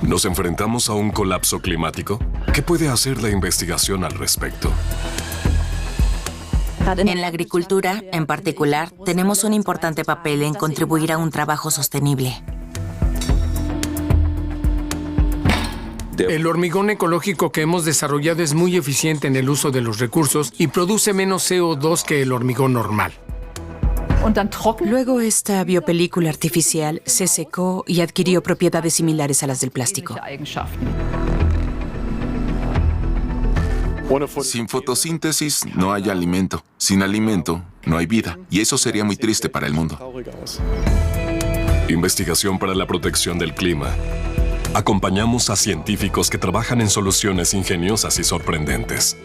¿Nos enfrentamos a un colapso climático? ¿Qué puede hacer la investigación al respecto? En la agricultura, en particular, tenemos un importante papel en contribuir a un trabajo sostenible. El hormigón ecológico que hemos desarrollado es muy eficiente en el uso de los recursos y produce menos CO2 que el hormigón normal. Luego esta biopelícula artificial se secó y adquirió propiedades similares a las del plástico. Sin fotosíntesis no hay alimento. Sin alimento no hay vida. Y eso sería muy triste para el mundo. Investigación para la protección del clima. Acompañamos a científicos que trabajan en soluciones ingeniosas y sorprendentes.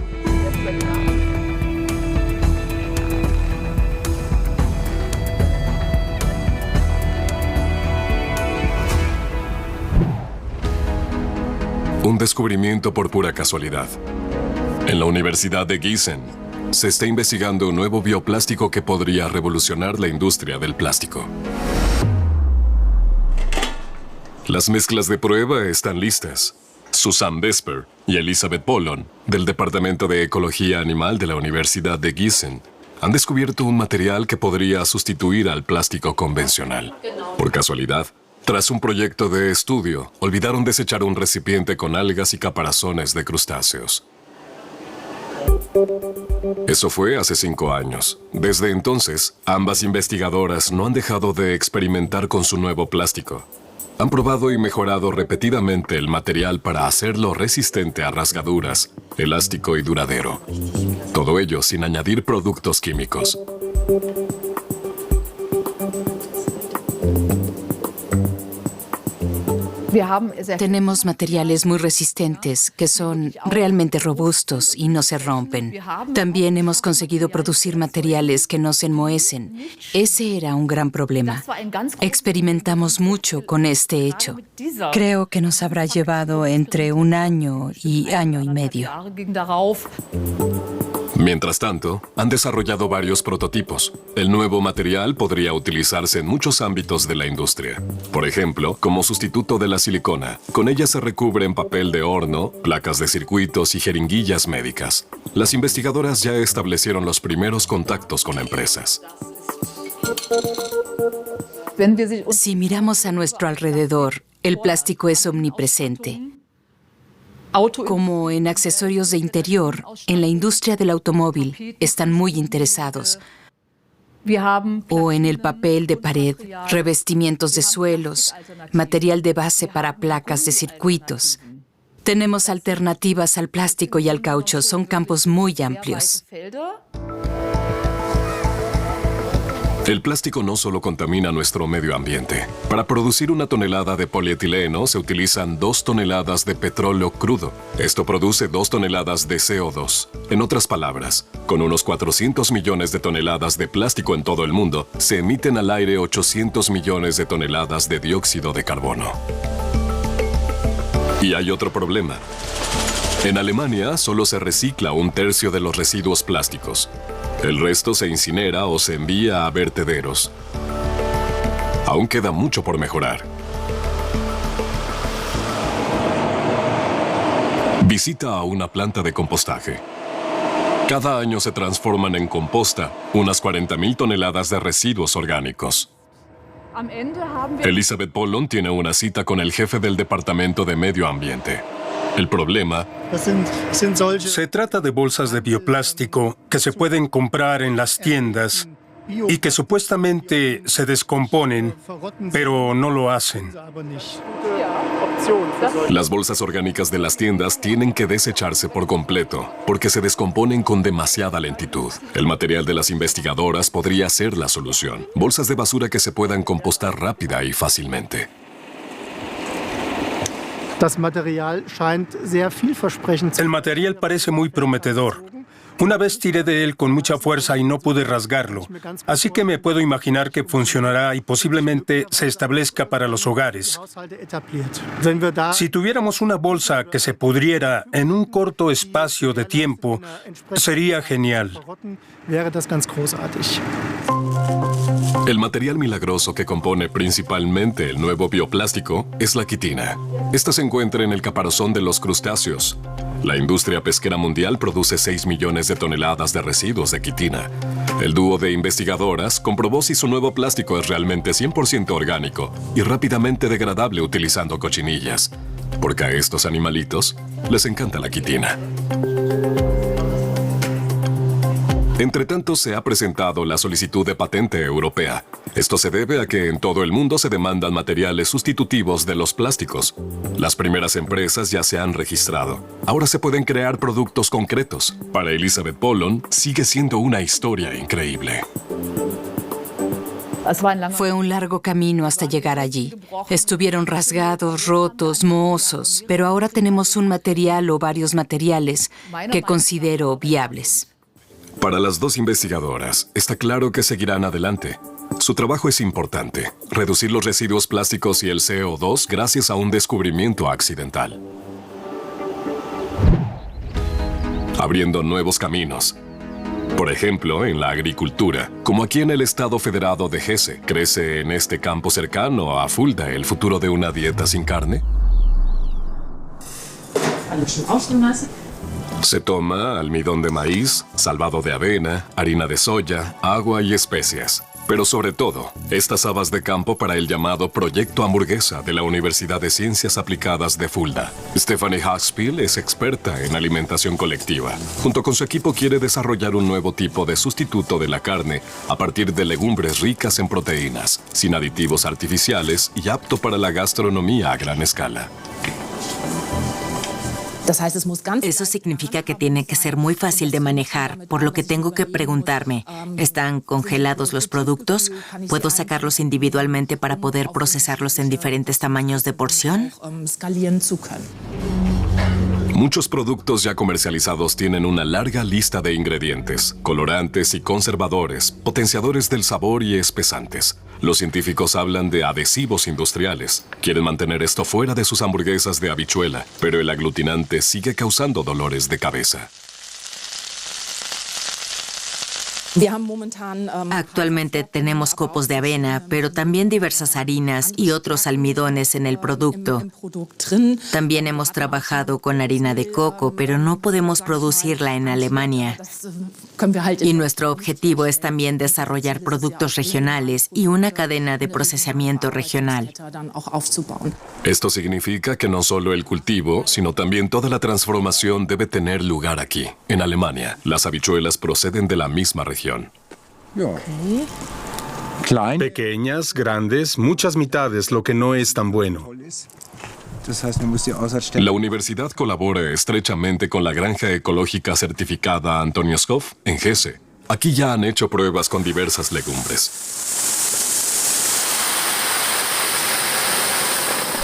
Un descubrimiento por pura casualidad. En la Universidad de Gießen se está investigando un nuevo bioplástico que podría revolucionar la industria del plástico. Las mezclas de prueba están listas. Susanne Vesper y Elisabeth Pollon, del Departamento de Ecología Animal de la Universidad de Gießen, han descubierto un material que podría sustituir al plástico convencional. Por casualidad, tras un proyecto de estudio, olvidaron desechar un recipiente con algas y caparazones de crustáceos. Eso fue hace 5 años. Desde entonces, ambas investigadoras no han dejado de experimentar con su nuevo plástico. Han probado y mejorado repetidamente el material para hacerlo resistente a rasgaduras, elástico y duradero. Todo ello sin añadir productos químicos. Tenemos materiales muy resistentes que son realmente robustos y no se rompen. También hemos conseguido producir materiales que no se enmohecen. Ese era un gran problema. Experimentamos mucho con este hecho. Creo que nos habrá llevado entre 1 año y año y medio. Mientras tanto, han desarrollado varios prototipos. El nuevo material podría utilizarse en muchos ámbitos de la industria. Por ejemplo, como sustituto de la silicona. Con ella se recubren papel de horno, placas de circuitos y jeringuillas médicas. Las investigadoras ya establecieron los primeros contactos con empresas. Si miramos a nuestro alrededor, el plástico es omnipresente. Como en accesorios de interior, en la industria del automóvil están muy interesados. O en el papel de pared, revestimientos de suelos, material de base para placas de circuitos. Tenemos alternativas al plástico y al caucho, son campos muy amplios. El plástico no solo contamina nuestro medio ambiente. Para producir 1 tonelada de polietileno se utilizan 2 toneladas de petróleo crudo. Esto produce 2 toneladas de CO2. En otras palabras, con unos 400 millones de toneladas de plástico en todo el mundo, se emiten al aire 800 millones de toneladas de dióxido de carbono. Y hay otro problema. En Alemania solo se recicla 1/3 de los residuos plásticos. El resto se incinera o se envía a vertederos. Aún queda mucho por mejorar. Visita a una planta de compostaje. Cada año se transforman en composta unas 40.000 toneladas de residuos orgánicos. Elisabeth Pollon tiene una cita con el jefe del Departamento de Medio Ambiente. El problema... Se trata de bolsas de bioplástico que se pueden comprar en las tiendas y que supuestamente se descomponen, pero no lo hacen. Las bolsas orgánicas de las tiendas tienen que desecharse por completo porque se descomponen con demasiada lentitud. El material de las investigadoras podría ser la solución. Bolsas de basura que se puedan compostar rápida y fácilmente. El material parece muy prometedor. Una vez tiré de él con mucha fuerza y no pude rasgarlo, así que me puedo imaginar que funcionará y posiblemente se establezca para los hogares. Si tuviéramos una bolsa que se pudriera en un corto espacio de tiempo, sería genial. El material milagroso que compone principalmente el nuevo bioplástico es la quitina. Esta se encuentra en el caparazón de los crustáceos. La industria pesquera mundial produce 6 millones de toneladas de residuos de quitina. El dúo de investigadoras comprobó si su nuevo plástico es realmente 100% orgánico y rápidamente degradable utilizando cochinillas, porque a estos animalitos les encanta la quitina. Entre tanto, se ha presentado la solicitud de patente europea. Esto se debe a que en todo el mundo se demandan materiales sustitutivos de los plásticos. Las primeras empresas ya se han registrado. Ahora se pueden crear productos concretos. Para Elizabeth Bollon, sigue siendo una historia increíble. Fue un largo camino hasta llegar allí. Estuvieron rasgados, rotos, mohosos, pero ahora tenemos un material o varios materiales que considero viables. Para las dos investigadoras, está claro que seguirán adelante. Su trabajo es importante, reducir los residuos plásticos y el CO2 gracias a un descubrimiento accidental. Abriendo nuevos caminos. Por ejemplo, en la agricultura, como aquí en el estado federado de Hesse, ¿crece en este campo cercano a Fulda el futuro de una dieta sin carne? Se toma almidón de maíz, salvado de avena, harina de soya, agua y especias. Pero sobre todo, estas habas de campo para el llamado Proyecto Hamburguesa de la Universidad de Ciencias Aplicadas de Fulda. Stephanie Hackspiel es experta en alimentación colectiva. Junto con su equipo quiere desarrollar un nuevo tipo de sustituto de la carne a partir de legumbres ricas en proteínas, sin aditivos artificiales y apto para la gastronomía a gran escala. Eso significa que tiene que ser muy fácil de manejar, por lo que tengo que preguntarme, ¿están congelados los productos? ¿Puedo sacarlos individualmente para poder procesarlos en diferentes tamaños de porción? Muchos productos ya comercializados tienen una larga lista de ingredientes, colorantes y conservadores, potenciadores del sabor y espesantes. Los científicos hablan de adhesivos industriales. Quieren mantener esto fuera de sus hamburguesas de habichuela, pero el aglutinante sigue causando dolores de cabeza. Actualmente tenemos copos de avena, pero también diversas harinas y otros almidones en el producto. También hemos trabajado con harina de coco, pero no podemos producirla en Alemania. Y nuestro objetivo es también desarrollar productos regionales y una cadena de procesamiento regional. Esto significa que no solo el cultivo, sino también toda la transformación debe tener lugar aquí, en Alemania. Las habichuelas proceden de la misma región. Pequeñas, grandes, muchas mitades, lo que no es tan bueno. La universidad colabora estrechamente con la granja ecológica certificada Antoniuskopf en Hesse. Aquí ya han hecho pruebas con diversas legumbres.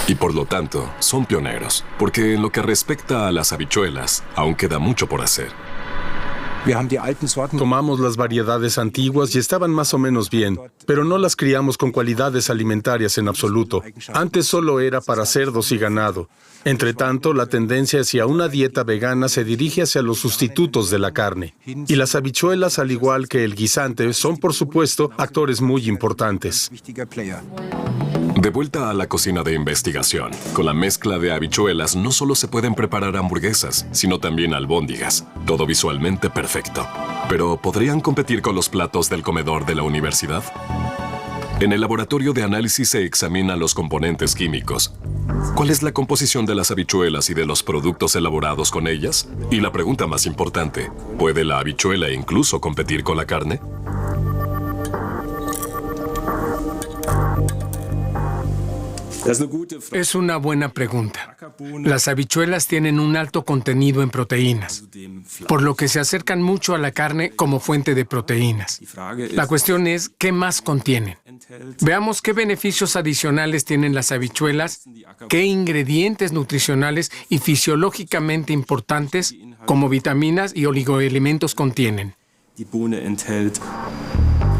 Y por lo tanto, son pioneros, porque en lo que respecta a las habichuelas, aún queda mucho por hacer. Tomamos las variedades antiguas y estaban más o menos bien, pero no las criamos con cualidades alimentarias en absoluto. Antes solo era para cerdos y ganado. Entre tanto, la tendencia hacia una dieta vegana se dirige hacia los sustitutos de la carne. Y las habichuelas, al igual que el guisante, son, por supuesto, actores muy importantes. De vuelta a la cocina de investigación, con la mezcla de habichuelas no solo se pueden preparar hamburguesas, sino también albóndigas. Todo visualmente perfecto. Pero ¿podrían competir con los platos del comedor de la universidad? En el laboratorio de análisis se examinan los componentes químicos. ¿Cuál es la composición de las habichuelas y de los productos elaborados con ellas? Y la pregunta más importante, ¿puede la habichuela incluso competir con la carne? Es una buena pregunta. Las habichuelas tienen un alto contenido en proteínas, por lo que se acercan mucho a la carne como fuente de proteínas. La cuestión es, ¿qué más contienen? Veamos qué beneficios adicionales tienen las habichuelas, qué ingredientes nutricionales y fisiológicamente importantes, como vitaminas y oligoelementos, contienen.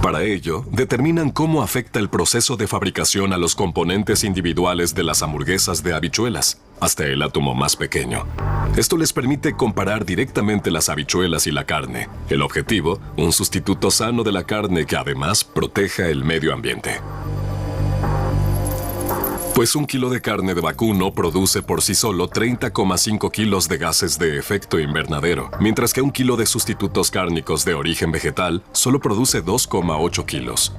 Para ello, determinan cómo afecta el proceso de fabricación a los componentes individuales de las hamburguesas de habichuelas, hasta el átomo más pequeño. Esto les permite comparar directamente las habichuelas y la carne. El objetivo, un sustituto sano de la carne que además proteja el medio ambiente. Pues 1 kilo de carne de vacuno produce por sí solo 30,5 kilos de gases de efecto invernadero, mientras que 1 kilo de sustitutos cárnicos de origen vegetal solo produce 2,8 kilos.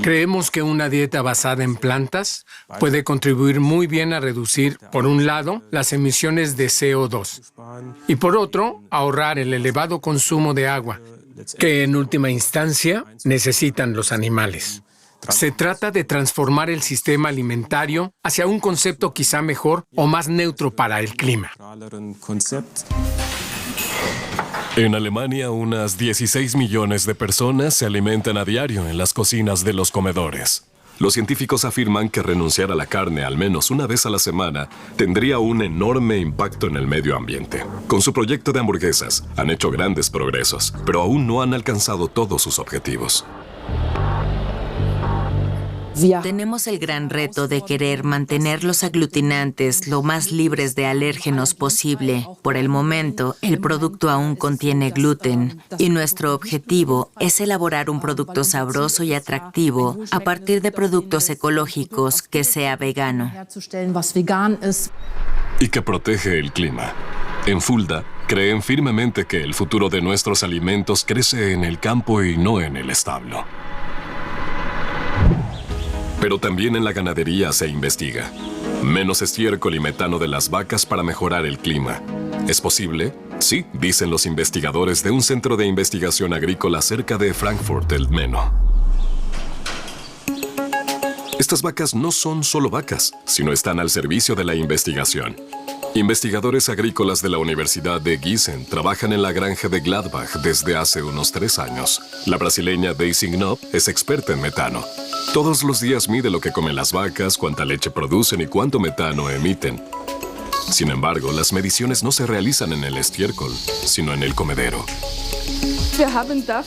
Creemos que una dieta basada en plantas puede contribuir muy bien a reducir, por un lado, las emisiones de CO2 y por otro, ahorrar el elevado consumo de agua, que en última instancia necesitan los animales. Se trata de transformar el sistema alimentario hacia un concepto quizá mejor o más neutro para el clima. En Alemania, unas 16 millones de personas se alimentan a diario en las cocinas de los comedores. Los científicos afirman que renunciar a la carne al menos una vez a la semana tendría un enorme impacto en el medio ambiente. Con su proyecto de hamburguesas, han hecho grandes progresos, pero aún no han alcanzado todos sus objetivos. Tenemos el gran reto de querer mantener los aglutinantes lo más libres de alérgenos posible. Por el momento, el producto aún contiene gluten y nuestro objetivo es elaborar un producto sabroso y atractivo a partir de productos ecológicos que sea vegano. Y que protege el clima. En Fulda, creen firmemente que el futuro de nuestros alimentos crece en el campo y no en el establo. Pero también en la ganadería se investiga. Menos estiércol y metano de las vacas para mejorar el clima. ¿Es posible? Sí, dicen los investigadores de un centro de investigación agrícola cerca de Frankfurt del Meno. Estas vacas no son solo vacas, sino están al servicio de la investigación. Investigadores agrícolas de la Universidad de Gießen trabajan en la granja de Gladbach desde hace unos 3 años. La brasileña Daisy Knopp es experta en metano. Todos los días mide lo que comen las vacas, cuánta leche producen y cuánto metano emiten. Sin embargo, las mediciones no se realizan en el estiércol, sino en el comedero.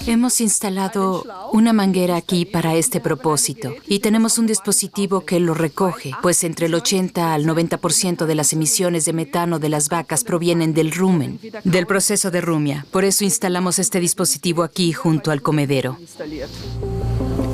Hemos instalado una manguera aquí para este propósito y tenemos un dispositivo que lo recoge, pues entre el 80 al 90% de las emisiones de metano de las vacas provienen del rumen, del proceso de rumia. Por eso instalamos este dispositivo aquí junto al comedero.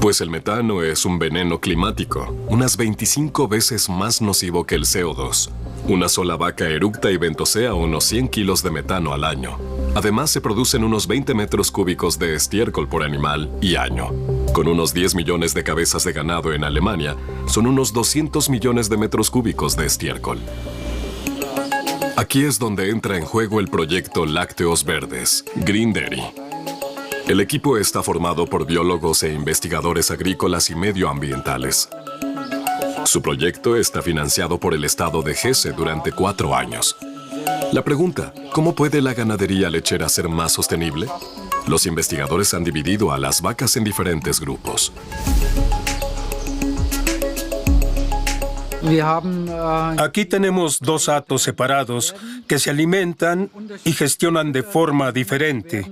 Pues el metano es un veneno climático, unas 25 veces más nocivo que el CO2. Una sola vaca eructa y ventosea unos 100 kilos de metano al año. Además, se producen unos 20 metros cúbicos de estiércol por animal y año. Con unos 10 millones de cabezas de ganado en Alemania, son unos 200 millones de metros cúbicos de estiércol. Aquí es donde entra en juego el proyecto Lácteos Verdes, Green Dairy. El equipo está formado por biólogos e investigadores agrícolas y medioambientales. Su proyecto está financiado por el estado de Hesse durante 4 años. La pregunta, ¿cómo puede la ganadería lechera ser más sostenible? Los investigadores han dividido a las vacas en diferentes grupos. Aquí tenemos 2 hatos separados que se alimentan y gestionan de forma diferente.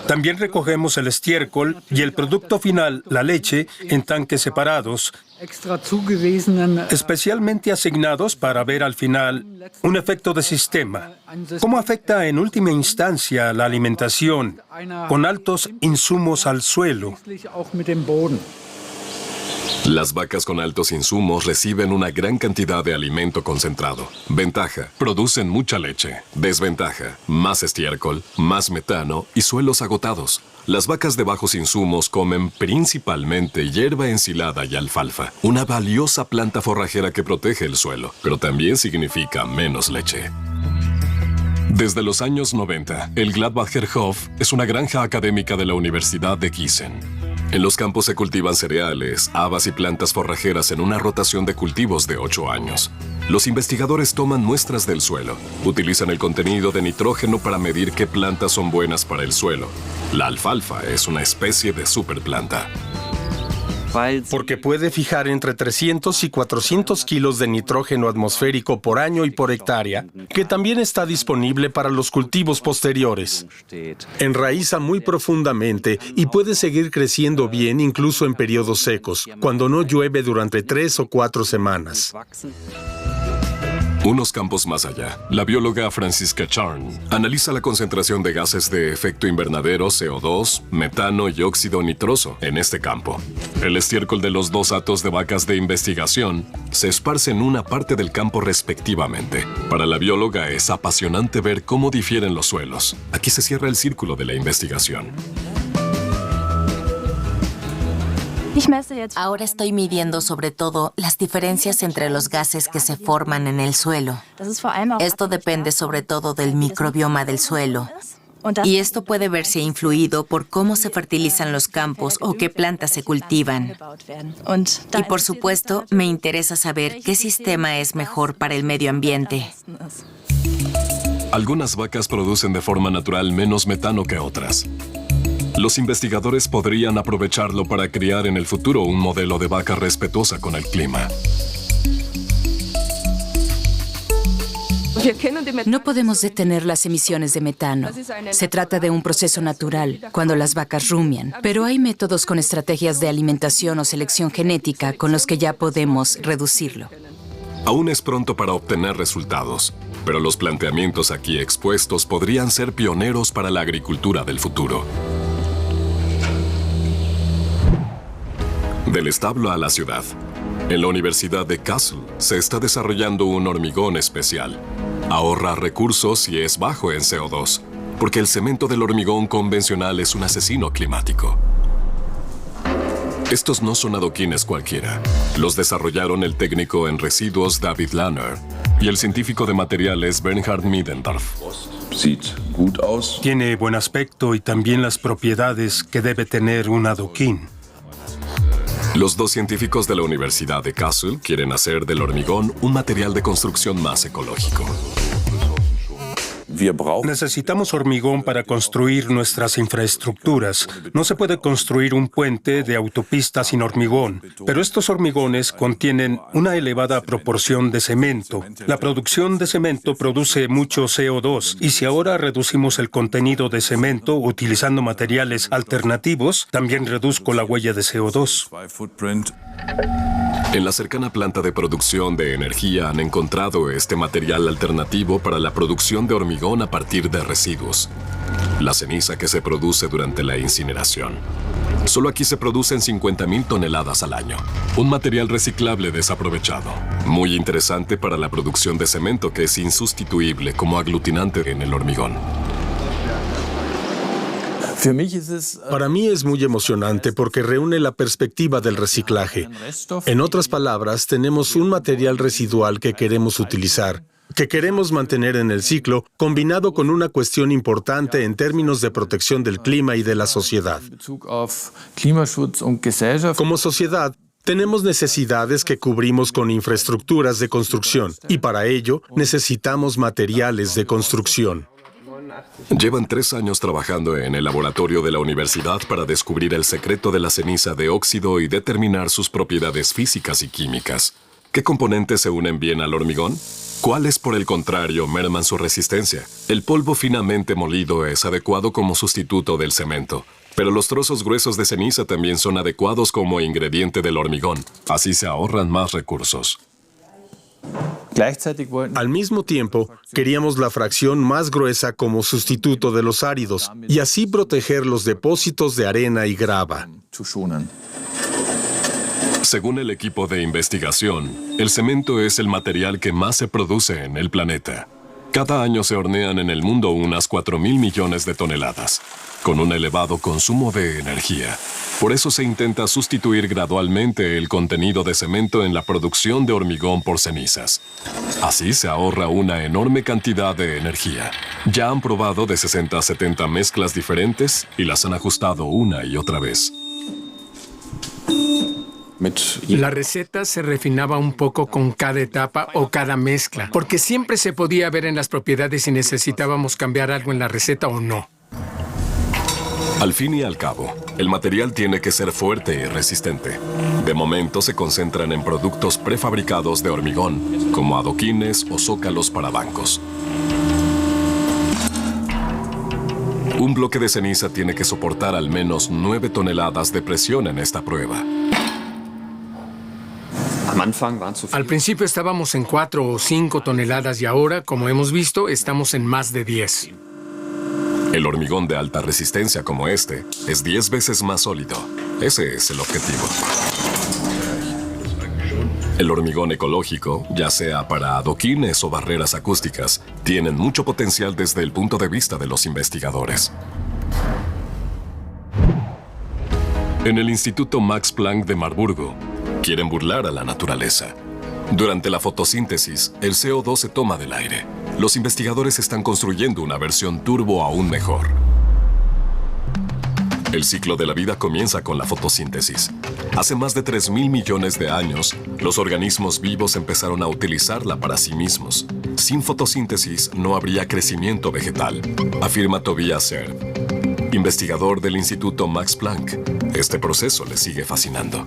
También recogemos el estiércol y el producto final, la leche, en tanques separados, especialmente asignados para ver al final un efecto de sistema. ¿Cómo afecta en última instancia la alimentación con altos insumos al suelo? Las vacas con altos insumos reciben una gran cantidad de alimento concentrado. Ventaja, producen mucha leche. Desventaja, más estiércol, más metano y suelos agotados. Las vacas de bajos insumos comen principalmente hierba ensilada y alfalfa, una valiosa planta forrajera que protege el suelo, pero también significa menos leche. Desde los años 90, el Gladbacher Hof es una granja académica de la Universidad de Gießen. En los campos se cultivan cereales, habas y plantas forrajeras en una rotación de cultivos de 8 años. Los investigadores toman muestras del suelo. Utilizan el contenido de nitrógeno para medir qué plantas son buenas para el suelo. La alfalfa es una especie de superplanta. porque puede fijar entre 300 y 400 kilos de nitrógeno atmosférico por año y por hectárea, que también está disponible para los cultivos posteriores. Enraiza muy profundamente y puede seguir creciendo bien incluso en periodos secos, cuando no llueve durante 3 o 4 semanas. Unos campos más allá, la bióloga Franziska Charn analiza la concentración de gases de efecto invernadero CO2, metano y óxido nitroso en este campo. El estiércol de los 2 hatos de vacas de investigación se esparce en una parte del campo respectivamente. Para la bióloga es apasionante ver cómo difieren los suelos. Aquí se cierra el círculo de la investigación. Ahora estoy midiendo sobre todo las diferencias entre los gases que se forman en el suelo. Esto depende sobre todo del microbioma del suelo. Y esto puede verse influido por cómo se fertilizan los campos o qué plantas se cultivan. Y por supuesto, me interesa saber qué sistema es mejor para el medio ambiente. Algunas vacas producen de forma natural menos metano que otras. Los investigadores podrían aprovecharlo para crear en el futuro un modelo de vaca respetuosa con el clima. No podemos detener las emisiones de metano. Se trata de un proceso natural, cuando las vacas rumian. Pero hay métodos con estrategias de alimentación o selección genética con los que ya podemos reducirlo. Aún es pronto para obtener resultados, pero los planteamientos aquí expuestos podrían ser pioneros para la agricultura del futuro. Del establo a la ciudad. En la Universidad de Kassel se está desarrollando un hormigón especial. Ahorra recursos y es bajo en CO2, porque el cemento del hormigón convencional es un asesino climático. Estos no son adoquines cualquiera. Los desarrollaron el técnico en residuos David Lanner y el científico de materiales Bernhard Middendorf. Tiene buen aspecto y también las propiedades que debe tener un adoquín. Los 2 científicos de la Universidad de Kassel quieren hacer del hormigón un material de construcción más ecológico. Necesitamos hormigón para construir nuestras infraestructuras. No se puede construir un puente de autopista sin hormigón, pero estos hormigones contienen una elevada proporción de cemento. La producción de cemento produce mucho CO2 y si ahora reducimos el contenido de cemento utilizando materiales alternativos, también reduzco la huella de CO2. En la cercana planta de producción de energía han encontrado este material alternativo para la producción de hormigón a partir de residuos, la ceniza que se produce durante la incineración. Solo aquí se producen 50,000 toneladas al año, un material reciclable desaprovechado, muy interesante para la producción de cemento que es insustituible como aglutinante en el hormigón. Para mí es muy emocionante porque reúne la perspectiva del reciclaje. En otras palabras, tenemos un material residual que queremos utilizar, que queremos mantener en el ciclo, combinado con una cuestión importante en términos de protección del clima y de la sociedad. Como sociedad, tenemos necesidades que cubrimos con infraestructuras de construcción y para ello necesitamos materiales de construcción. Llevan 3 años trabajando en el laboratorio de la universidad para descubrir el secreto de la ceniza de óxido y determinar sus propiedades físicas y químicas. ¿Qué componentes se unen bien al hormigón? ¿Cuáles, por el contrario, merman su resistencia? El polvo finamente molido es adecuado como sustituto del cemento, pero los trozos gruesos de ceniza también son adecuados como ingrediente del hormigón. Así se ahorran más recursos. Al mismo tiempo, queríamos la fracción más gruesa como sustituto de los áridos y así proteger los depósitos de arena y grava. Según el equipo de investigación, el cemento es el material que más se produce en el planeta. Cada año se hornean en el mundo unas 4,000 millones de toneladas, con un elevado consumo de energía. Por eso se intenta sustituir gradualmente el contenido de cemento en la producción de hormigón por cenizas. Así se ahorra una enorme cantidad de energía. Ya han probado de 60 a 70 mezclas diferentes y las han ajustado una y otra vez. La receta se refinaba un poco con cada etapa o cada mezcla, porque siempre se podía ver en las propiedades si necesitábamos cambiar algo en la receta o no. Al fin y al cabo, el material tiene que ser fuerte y resistente. De momento se concentran en productos prefabricados de hormigón, como adoquines o zócalos para bancos. Un bloque de ceniza tiene que soportar al menos 9 toneladas de presión en esta prueba. Al principio estábamos en 4 o 5 toneladas y ahora, como hemos visto, estamos en más de 10. El hormigón de alta resistencia como este es 10 veces más sólido. Ese es el objetivo. El hormigón ecológico, ya sea para adoquines o barreras acústicas, tienen mucho potencial desde el punto de vista de los investigadores. En el Instituto Max Planck de Marburgo, quieren burlar a la naturaleza. Durante la fotosíntesis, el CO2 se toma del aire. Los investigadores están construyendo una versión turbo aún mejor. El ciclo de la vida comienza con la fotosíntesis. Hace más de 3.000 millones de años, los organismos vivos empezaron a utilizarla para sí mismos. Sin fotosíntesis no habría crecimiento vegetal, afirma Tobias Serb, investigador del Instituto Max Planck. Este proceso le sigue fascinando.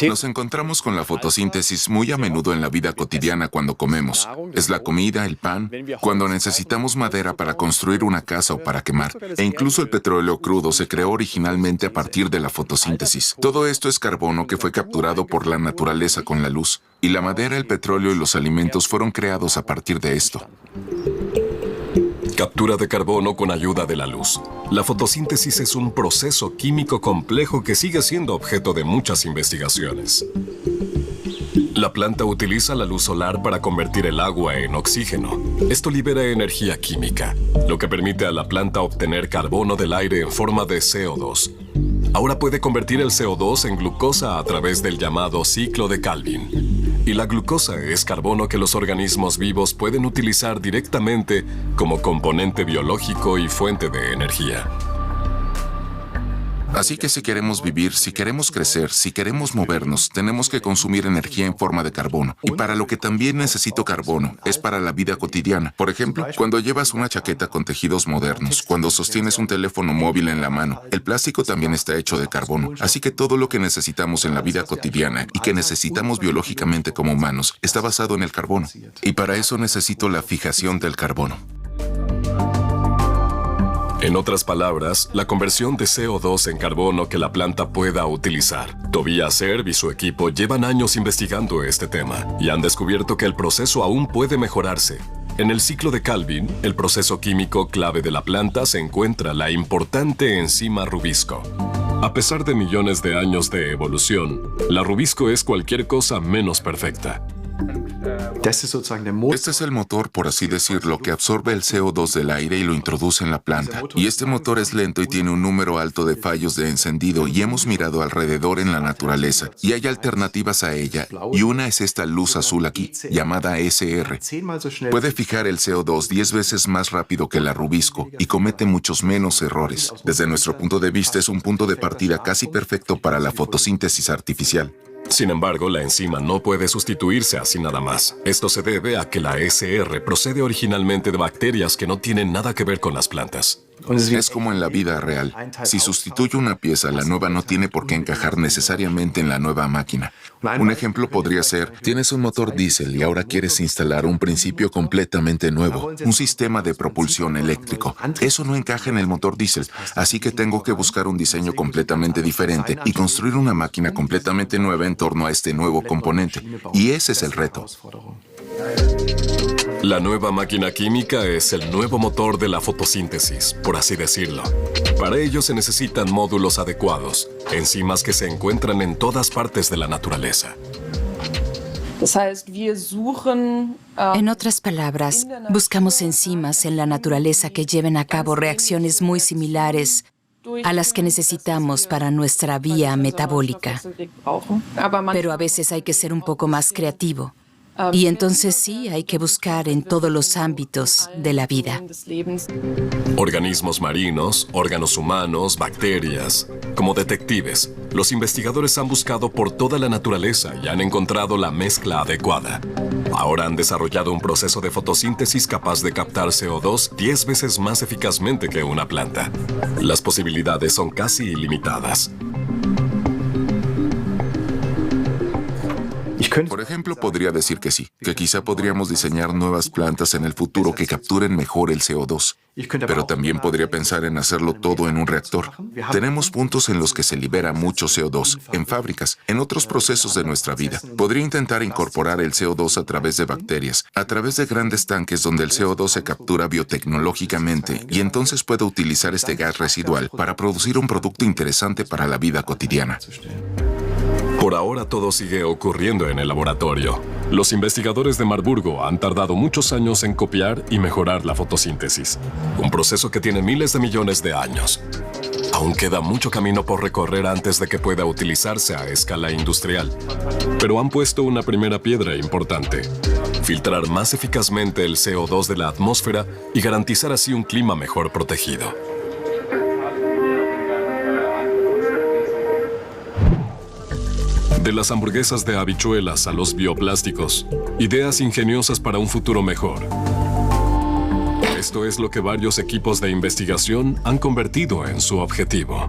Nos encontramos con la fotosíntesis muy a menudo en la vida cotidiana cuando comemos. Es la comida, el pan, cuando necesitamos madera para construir una casa o para quemar. E incluso el petróleo crudo se creó originalmente a partir de la fotosíntesis. Todo esto es carbono que fue capturado por la naturaleza con la luz. Y la madera, el petróleo y los alimentos fueron creados a partir de esto. Captura de carbono con ayuda de la luz. La fotosíntesis es un proceso químico complejo que sigue siendo objeto de muchas investigaciones. La planta utiliza la luz solar para convertir el agua en oxígeno. Esto libera energía química, lo que permite a la planta obtener carbono del aire en forma de CO2. Ahora puede convertir el CO2 en glucosa a través del llamado ciclo de Calvin. Y la glucosa es carbono que los organismos vivos pueden utilizar directamente como componente biológico y fuente de energía. Así que si queremos vivir, si queremos crecer, si queremos movernos, tenemos que consumir energía en forma de carbono. Y para lo que también necesito carbono es para la vida cotidiana. Por ejemplo, cuando llevas una chaqueta con tejidos modernos, cuando sostienes un teléfono móvil en la mano, el plástico también está hecho de carbono. Así que todo lo que necesitamos en la vida cotidiana y que necesitamos biológicamente como humanos está basado en el carbono. Y para eso necesito la fijación del carbono. En otras palabras, la conversión de CO2 en carbono que la planta pueda utilizar. Tobias Serb y su equipo llevan años investigando este tema y han descubierto que el proceso aún puede mejorarse. En el ciclo de Calvin, el proceso químico clave de la planta, se encuentra la importante enzima rubisco. A pesar de millones de años de evolución, la rubisco es cualquier cosa menos perfecta. Este es el motor, por así decirlo, que absorbe el CO2 del aire y lo introduce en la planta. Y este motor es lento y tiene un número alto de fallos de encendido y hemos mirado alrededor en la naturaleza y hay alternativas a ella y una es esta luz azul aquí, llamada SR. Puede fijar el CO2 10 veces más rápido que la rubisco y comete muchos menos errores. Desde nuestro punto de vista es un punto de partida casi perfecto para la fotosíntesis artificial. Sin embargo, la enzima no puede sustituirse así nada más. Esto se debe a que la SR procede originalmente de bacterias que no tienen nada que ver con las plantas. Es como en la vida real. Si sustituyo una pieza, la nueva no tiene por qué encajar necesariamente en la nueva máquina. Un ejemplo podría ser, tienes un motor diésel y ahora quieres instalar un principio completamente nuevo, un sistema de propulsión eléctrico. Eso no encaja en el motor diésel, así que tengo que buscar un diseño completamente diferente y construir una máquina completamente nueva en torno a este nuevo componente. Y ese es el reto. La nueva máquina química es el nuevo motor de la fotosíntesis, por así decirlo. Para ello se necesitan módulos adecuados, enzimas que se encuentran en todas partes de la naturaleza. En otras palabras, buscamos enzimas en la naturaleza que lleven a cabo reacciones muy similares a las que necesitamos para nuestra vía metabólica. Pero a veces hay que ser un poco más creativo. Y entonces sí, hay que buscar en todos los ámbitos de la vida. Organismos marinos, órganos humanos, bacterias. Como detectives, los investigadores han buscado por toda la naturaleza y han encontrado la mezcla adecuada. Ahora han desarrollado un proceso de fotosíntesis capaz de captar CO2 10 veces más eficazmente que una planta. Las posibilidades son casi ilimitadas. Por ejemplo, podría decir que sí, que quizá podríamos diseñar nuevas plantas en el futuro que capturen mejor el CO2. Pero también podría pensar en hacerlo todo en un reactor. Tenemos puntos en los que se libera mucho CO2, en fábricas, en otros procesos de nuestra vida. Podría intentar incorporar el CO2 a través de bacterias, a través de grandes tanques donde el CO2 se captura biotecnológicamente y entonces puedo utilizar este gas residual para producir un producto interesante para la vida cotidiana. Por ahora todo sigue ocurriendo en el laboratorio. Los investigadores de Marburgo han tardado muchos años en copiar y mejorar la fotosíntesis, un proceso que tiene miles de millones de años. Aún queda mucho camino por recorrer antes de que pueda utilizarse a escala industrial. Pero han puesto una primera piedra importante: filtrar más eficazmente el CO2 de la atmósfera y garantizar así un clima mejor protegido. De las hamburguesas de habichuelas a los bioplásticos, ideas ingeniosas para un futuro mejor. Esto es lo que varios equipos de investigación han convertido en su objetivo.